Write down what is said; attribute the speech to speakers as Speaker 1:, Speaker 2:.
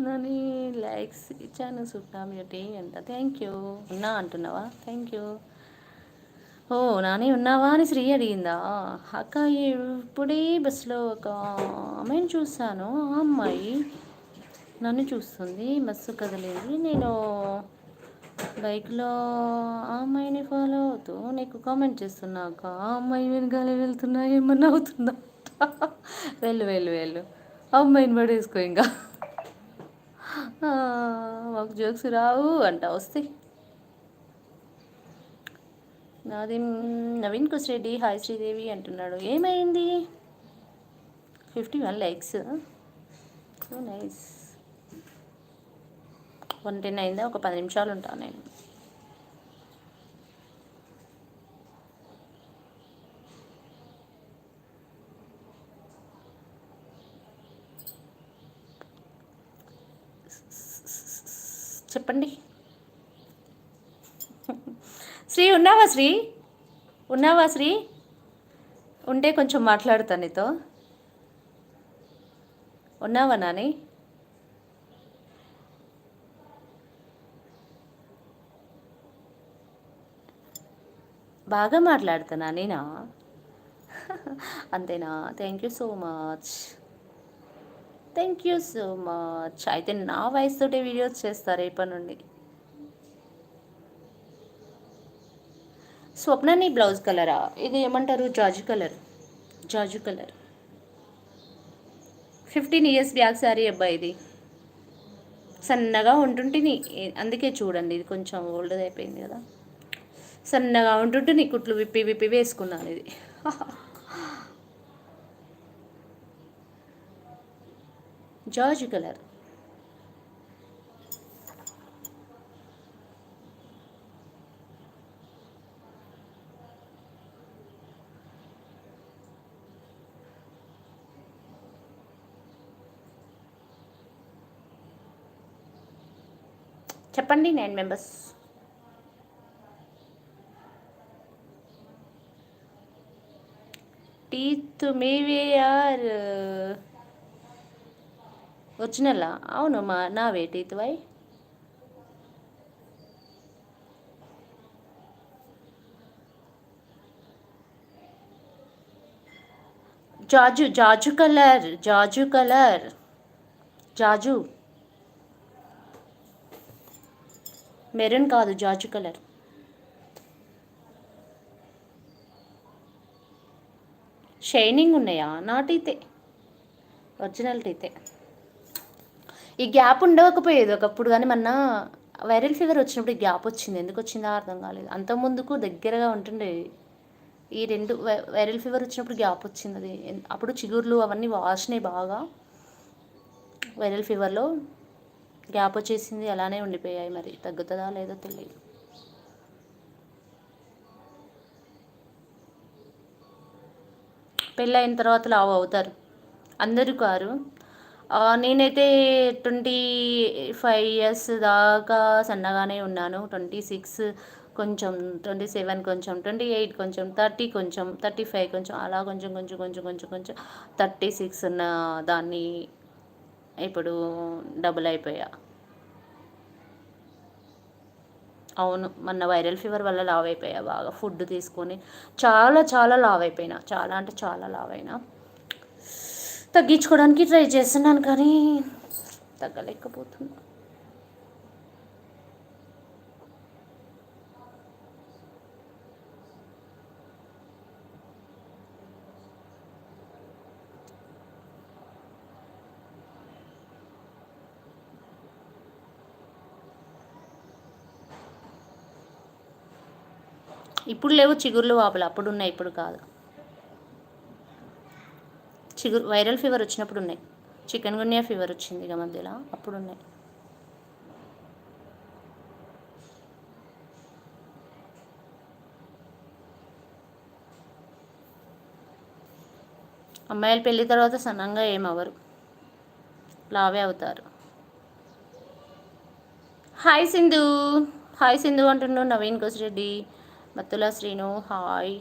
Speaker 1: Nani likes ఇచ్చాను సుట్టా మ్యూటీ అంట. Thank you. ఉన్నా అంటున్నావా? Thank you. ఓ నాని ఉన్నావా అని శ్రీ అడిగిందా? అక్క ఇప్పుడే బస్సులో ఒక అమ్మాయిని చూశాను. ఆ అమ్మాయి నన్ను చూస్తుంది. బస్సు కదిలింది. నేను బైక్లో ఆ అమ్మాయిని ఫాలో అవుతూ నీకు కామెంట్ చేస్తున్నాక ఆ అమ్మాయి వెనకాల వెళ్తున్నా ఏమన్నా అవుతుందా? వెళ్ళు వెళ్ళు వెళ్ళు, ఆ అమ్మాయిని పడేసుకో ఇంకా. మాకు జోక్స్ రావు అంట. వస్తే నాది నవీన్ కుసిరెడ్డి హాయ్ శ్రీదేవి అంటున్నాడు. ఏమైంది? 51 లైక్స్. So nice. 110 అయిందా? ఒక 10 నిమిషాలు ఉంటాను నేను. చెప్పండి. శ్రీ ఉన్నావా? శ్రీ ఉన్నావా? శ్రీ ఉంటే కొంచెం మాట్లాడుతా నీతో. ఉన్నావా నాని? బాగా మాట్లాడుతున్నా నేనా? అంతేనా? Thank you so much. Thank you so much. అయితే నా వాయిస్ తోటే వీడియోస్ చేస్తారు రేపటి నుండి. స్వప్నని బ్లౌజ్ కలరా? ఇది ఏమంటారు? జాజు కలర్. జాజు కలర్. 15 ఇయర్స్ బ్యాక్ శారీ అబ్బాయి. ఇది సన్నగా ఉంటుంటిని, అందుకే చూడండి ఇది కొంచెం ఓల్డ్ అయిపోయింది కదా. సన్నగా ఉంటుంటే కుట్లు విప్పి విప్పి వేసుకున్నాను ఇది. జార్జ్ కలర్. చెప్పండి 9 మెంబర్స్. టీత్ మేవే ఆర్ ఒరిజినలా? అవును నావే టీత్ వై. జాజు జాజు కలర్. జాజు కలర్. జాజు. మెరూన్ కాదు, జాజు కలర్. షైనింగ్ ఉన్నాయా? నా టీతే, ఒరిజినల్ టీతే. ఈ గ్యాప్ ఉండకపోయేది ఒకప్పుడు, కానీ మొన్న వైరల్ ఫీవర్ వచ్చినప్పుడు ఈ గ్యాప్ వచ్చింది. ఎందుకు వచ్చిందో అర్థం కాలేదు. అంత ముందుకు దగ్గరగా ఉంటుండే. ఈ రెండు వైరల్ ఫీవర్ వచ్చినప్పుడు గ్యాప్ వచ్చింది. అది అప్పుడు చిగుర్లు అవన్నీ వాసినాయి బాగా. వైరల్ ఫీవర్లో గ్యాప్ వచ్చేసింది, అలానే ఉండిపోయాయి. మరి తగ్గుతుందా లేదో తెలియదు. పెళ్ళైన తర్వాత లావు అవుతారు అందరూ కారు. నేనైతే 25 ఇయర్స్ దాకా సన్నగానే ఉన్నాను. 26 కొంచెం, 27 కొంచెం, 28 కొంచెం, 30 కొంచెం, 35 కొంచెం, అలా కొంచెం కొంచెం కొంచెం కొంచెం కొంచెం 36 ఉన్న దాన్ని ఇప్పుడు డబుల్ అయిపోయా. అవును, మొన్న వైరల్ ఫీవర్ వల్ల లావ్ అయిపోయా బాగా. ఫుడ్ తీసుకొని చాలా చాలా లావ్ అయిపోయినా. చాలా అంటే చాలా లావ్ అయినా. తగ్గించుకోవడానికి ట్రై చేస్తున్నాను కానీ తగ్గలేకపోతున్నా. ఇప్పుడు లేవు చిగుర్లు వాపులు, అప్పుడు ఉన్నాయి, ఇప్పుడు కాదు. చిగురు వైరల్ ఫీవర్ వచ్చినప్పుడు ఉన్నాయి. చికెన్ గున్యా ఫీవర్ వచ్చింది ఇక మధ్యలో, అప్పుడు ఉన్నాయి. అమ్మాయిలు పెళ్ళి తర్వాత సన్నంగా ఏమవ్వరు, లావే అవుతారు. హాయ్ సింధు. హాయ్ సింధు అంటున్నావు. నవీన్ కోసిరెడ్డి, మత్తుల శ్రీను హాయ్.